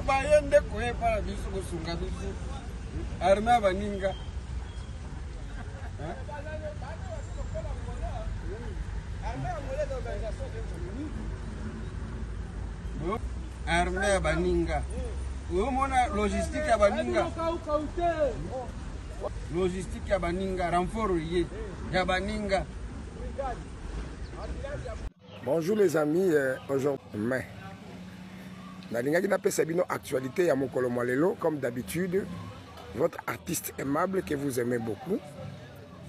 Bayende kuepa biso kusunga biso. Arma baninga. Arme baninga. Uomona logistique ya baninga. Logistique ya baninga renfort ya baninga. Bonjour les amis, aujourd'hui, Nalingaki na pesa bino actualité ya mokolo mwalelo comme d'habitude, votre artiste aimable que vous aimez beaucoup,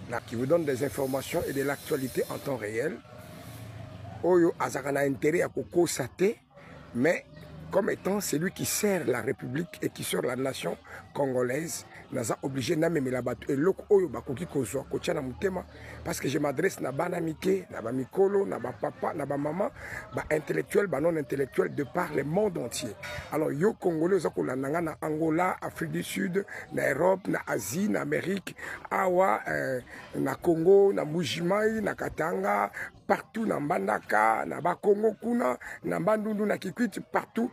là, qui vous donne des informations et de l'actualité en temps réel. Oyo azaka na intérêt à koko sate, mais comme étant celui qui sert la République et qui sert la nation congolaise, naza obligé na memela batu et loko oyo bakoki kozwa kotia na mutema parce que je m'adresse na bana mike, na ba mikolo, na ba papa, na ba maman, ba intellectuel, ba non intellectuel de par le monde entier. Alors yo congolais za kolandanga na Angola, Afrique du Sud, na Europe, na Asie, na Amérique, awa na Congo, na Mujimai, na Katanga, partout na Mbandaka, na ba Congo kuna, na Bandundu, na Kikwiti, partout.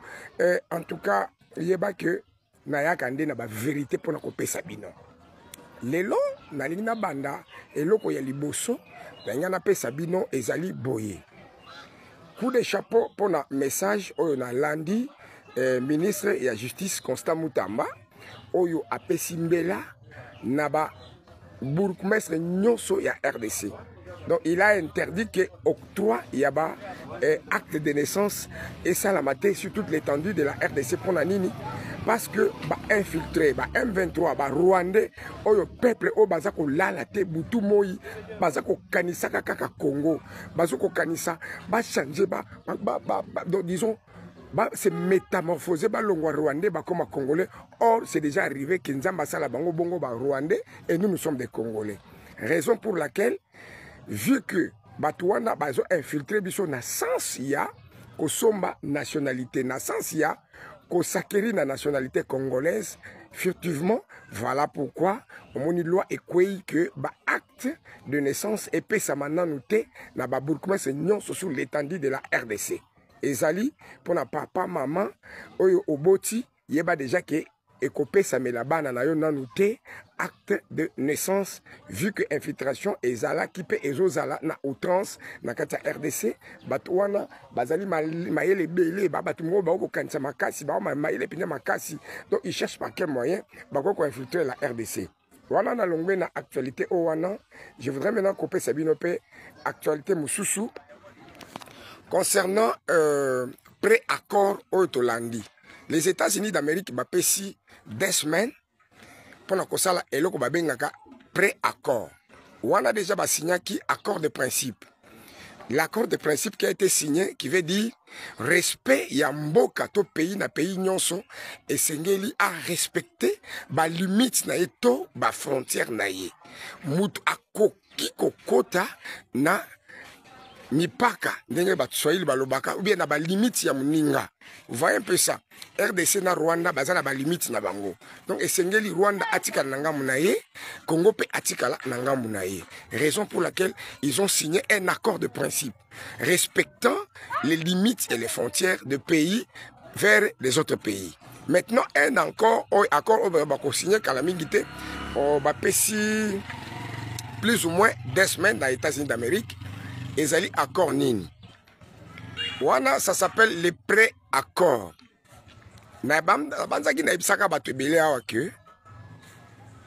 En tout cas, yeba que nayaka nde na ba vérité pour na kopesa bino. Lelo na lina banda eloko ya liboso na na pesa bino ezali boye. Coup de chapeau pour na message oyo na landi ministre ya justice Constant Mutamba oyo apesi mbela na ba bourgmestre nyonso ya RDC. Donc il a interdit que octroi yaba acte de naissance et ça la maté sur toute l'étendue de la RDC pour Nanini parce que ba infiltré ba M23 ba Rwandais oyo peuple o bazako lala te butu moi bazako kanisa kaka Congo bazako kanisa ba changer donc disons se métamorphoser ba longwa Rwandais ba comme Congolais. Or c'est déjà arrivé que Nzamba sala bango bongo ba Rwandais et nous sommes des Congolais. Raison pour laquelle vu que Batouana bazo infiltré biso na sens ya ko somba nationalité na sens ya ko sakeri na nationalité congolaise furtivement, voilà pourquoi on loi écoué que ba acte de naissance et pesa maintenant noté na ba bourgmestre nyonso sur l'étendue de la RDC. Ezali pour na papa maman oyo oboti yeba déjà que ekopé sa melabana na yo nanouté acte de naissance vu que infiltration ezala qui peut ezozala na outrance na kata RDC batwana bazali mayele belé ba batumgo ba ko kanisa makasi ba mayele pina makasi donc ils cherchent par quel moyen ba ko infiltrer la RDC. Voilà na longwe na actualité o wana je voudrais maintenant couper Sabino P actualité mususu concernant pré-accord au Tolandi. Les États-Unis d'Amérique bapesi des semaines pour la kosala eloko babengaka pré-accord. On a déjà signé qui accord de principe. L'accord de principe qui a été signé qui veut dire respect ya mboka to pays na pays nyonso et sengeli a respecter ba limite na eto ba frontière na ye. Mutu akoki kokota na mipaka ndenge batswahili balobaka ou bien na ba limite ya muninga. Vous voyez un peu ça. RDC na Rwanda bazana ba limite na bango. Donc esengeli Rwanda atikala na ngambu na ye, Congo pe atikala na ngambu na ye. Raison pour laquelle ils ont signé un accord de principe respectant les limites et les frontières de pays vers les autres pays. Maintenant un accord bako signé kala mingité on ba pesi plus ou moins 2 semaines dans les États-Unis d'Amérique. Ezali accord nini. Wana ça s'appelle les pré-accords.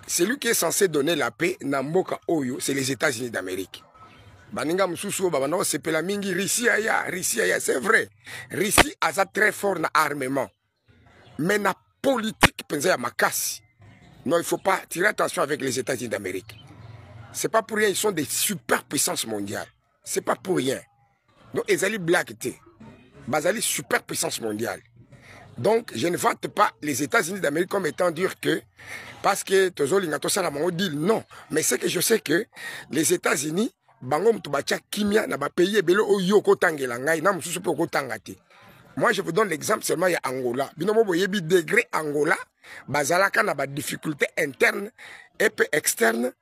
Celui qui est censé donner la paix na mboka oyo, c'est les États-Unis d'Amérique. Baninga mususu babano sepela mingi Russie aya, c'est vrai. Russie a très fort na armement. Mais na politique penza ya makasi. Non, il faut pas tirer attention avec les États-Unis d'Amérique. C'est pas pour rien, ils sont des superpuissances mondiales. C'est pas pour rien. Donc, ezali black té. Bazali superpuissance mondiale. Donc, je ne vante pas les États-Unis d'Amérique comme étant dire que, parce que Tozoli n'a pas dit non. Mais c'est que je sais que les États-Unis, Bangom Tubacha Kimia n'a pas payé Belo Oyoko Tangelanga, n'a pas Tangate. Moi, je vous donne l'exemple seulement, il y a Angola. Binomo Boyebi degré Angola, Bazalaka n'a pas de difficulté interne et externe.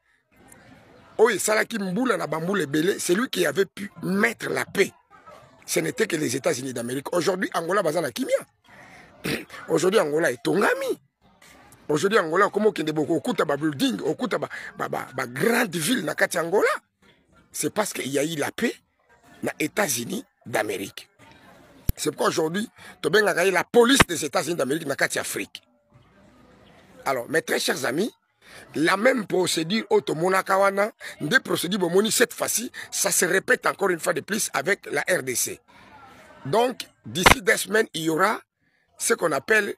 Oh, Salaki Mboula n'a pas belé, c'est lui qui avait pu mettre la paix. ce n'était que les États-Unis d'Amérique. Aujourd'hui, Angola baza na kimia. Aujourd'hui, Angola est tongami. Aujourd'hui, Angola, comment on a beaucoup de building, okuta ba grande ville na kati Angola. C'est parce qu'il y a eu la paix dans les États-Unis d'Amérique. C'est pourquoi aujourd'hui, tu as la police des États-Unis d'Amérique dans la Afrique. Alors, mes très chers amis, la même procédure automonakawana, des procédures bomoni cette fois-ci, ça se répète encore une fois de plus avec la RDC. Donc, d'ici 2 semaines, il y aura ce qu'on appelle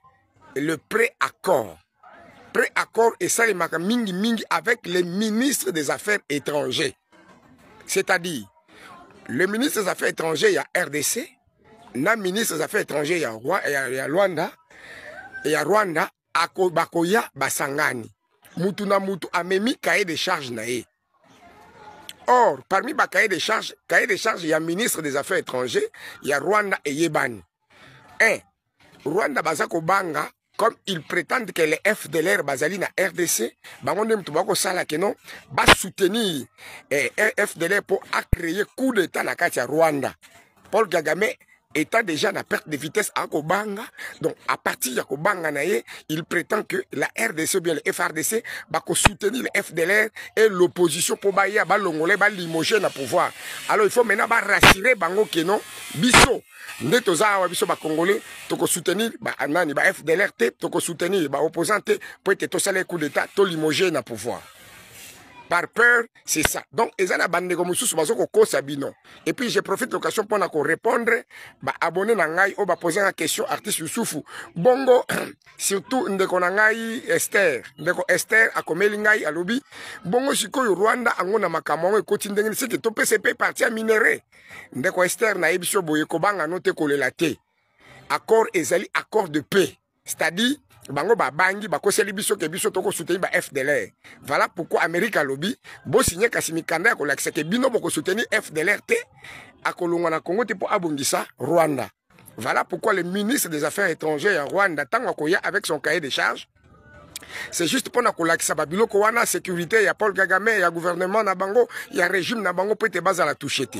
le pré-accord. Pré-accord et ça, les mingi mingi avec les ministres des Affaires étrangères. C'est-à-dire, le ministre des Affaires étrangères, il y a RDC, le ministre des Affaires étrangères, il y a Rwanda, et il y a Rwanda, Bakoya, Basangani. Mutu na mutu amemi cahier de charges nae. Or, parmi les cahier de charges, il y a ministre des Affaires étrangères, il y a Rwanda et Yebani. Rwanda Bazako Banga, comme ils prétendent que les FDLR Bazali na RDC, Bangonde Mtubako Sala Kenon, va soutenir FDLR pour créer coup d'état na Katia Rwanda. Paul Kagame étant déjà na perte de vitesse à Kobanga, donc à partir de Kobanga nae, il prétend que la RDC ou bien le FRDC va soutenir le FDLR et l'opposition pour bailler ba longolais ba limoger na pouvoir. Alors il faut maintenant ba rassurer bango kenon biso ndeto za wa biso ba congolais toko soutenir ba anani ba FDLR te toko soutenir ba opposant te pour être to sale coup d'état to limoger na pouvoir. Par peur, c'est ça. Donc, ils ont abandonné comme sous sabino. Et puis, je profite de l'occasion pour répondre, abonner nangai, ou poser une question artiste Youssoufou. Bongo, surtout, ndeko nangai Esther. Ndeko Esther, a komeli ngai alobi. Bongo, siko Rwanda, angona makamon, et continue, c'est que tout PCP parti à minerai. Ndeko Esther, na ebisho boye kobanga note kolelate. Accord ezali, accord de paix. C'est-à-dire, bango ba bangi ba koseli biso ke biso toko soutenir ba FDLR. Voilà pourquoi Amérique lobi bo signer kasimikanda ko lakisa ke bino boko soutenir FDLR te akolongwa na Congo te pour abongisa Rwanda. Voilà pourquoi le ministre des Affaires étrangères à Rwanda tango koya avec son cahier de charges. C'est juste pour na kolakisa ba biloko wana sécurité ya Paul Kagame ya gouvernement na bango ya régime na bango peut te base à la touchete.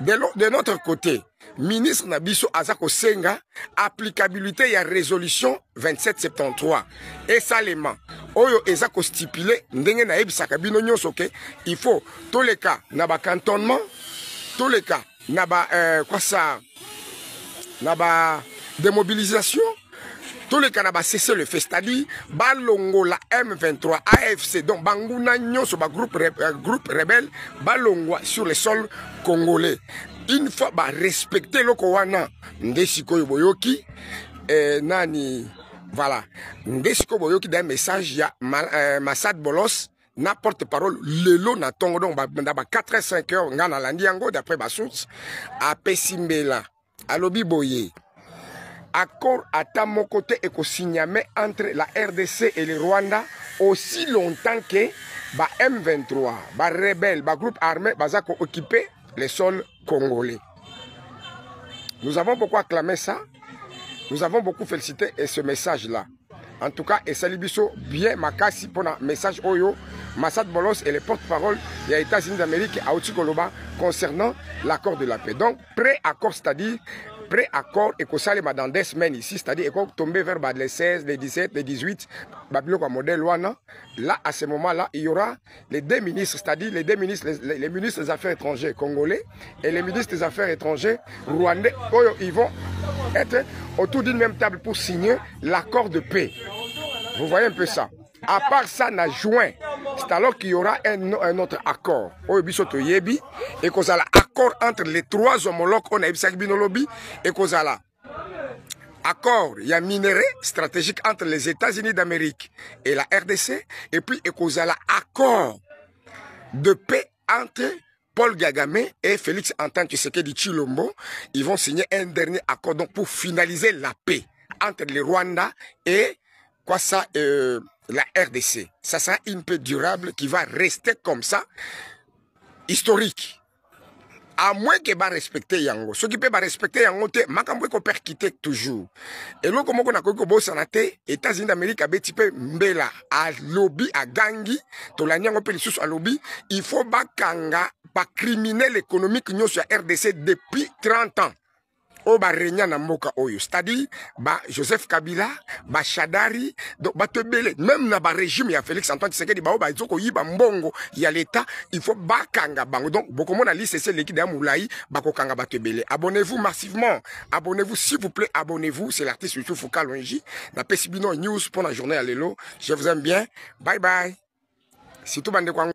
De notre côté, ministre Nabiso Azako Senga, applicabilité ya résolution 2773. Et salement, oyo ezako stipulé, ndenge na ebisaka bino nyonso ke, il faut tous les cas naba cantonnement, tous les cas naba quoi ça, naba démobilisation, tous les cas naba cesser le fait, c'est-à-dire balongo la M23 AFC, donc banguna nyonso ba groupe rebelle balongwa sur le sol congolais. Une fois bah respecter le Kowana ndesiko boyoki nani voilà ndesiko boyoki d'un message ya Massad Bolos na porte-parole lelo na tongo donc ba 4 à 5 heures ngana landi yango d'après ba source a Pesimbela alobi boye accord à mon côté et co-signamé entre la RDC et le Rwanda aussi longtemps que ba M23 ba rebelle ba groupe armé bazako occupé les sols congolais. Nous avons beaucoup acclamé ça. Nous avons beaucoup félicité ce message-là. En tout cas, et Salibiso bien makasi pour un message Oyo, Massad Bolos et les porte-parole des États-Unis d'Amérique à Otikoloba concernant l'accord de la paix. Donc, pré-accord, c'est-à-dire pré-accord et que ça les dans 2 semaines ici, c'est-à-dire qu'on tomber vers les 16, les 17, les 18, Babylone modèle Luana. Là, à ce moment-là, il y aura les 2 ministres, c'est-à-dire les 2 ministres, les ministres des Affaires étrangères congolais et les ministres des Affaires étrangères rwandais. Ils vont être autour d'une même table pour signer l'accord de paix. Vous voyez un peu ça. À part ça, na juin, c'est alors qu'il y aura un autre accord. Et qu'on a l'accord entre les 3 homologues, on a eu et qu'on a l'accord, il y a minerai stratégique entre les États-Unis d'Amérique et la RDC, et puis et qu'on a l'accord de paix entre Paul Kagame et Félix Antoine Tshisekedi Tshilombo. Ils vont signer un dernier accord donc, pour finaliser la paix entre le Rwanda et quoi ça, la RDC. Ça sera une paix durable qui va rester comme ça, historique. À moins que va respecter Yango. Ceux qui peuvent respecter Yango, makambo ko perkite toujours. Et là, comme on a ko bo sanate, États-Unis d'Amérique a petit peu mbela à lobby à gangi, to la nyango pe lisusu à lobby, il faut bakanga criminel économique nous sur RDC depuis 30 ans. O ba renya na mboka oyo, c'est-à-dire ba Joseph Kabila, ba Shadari, donc ba tebele même na ba régime ya Félix Antoine Tshisekedi ba o ba zoko yiba mbongo ya l'état, il faut ba kanga bango. Donc beaucoup mon ali c'est l'équipe de Moulaï ba ko kanga ba tebele. Abonnez-vous massivement, abonnez-vous s'il vous plaît, abonnez-vous, c'est l'artiste Youssouf Kalonji na Pesibino News pour la journée à l'élo. Je vous aime bien. Bye bye. Surtout bande kwa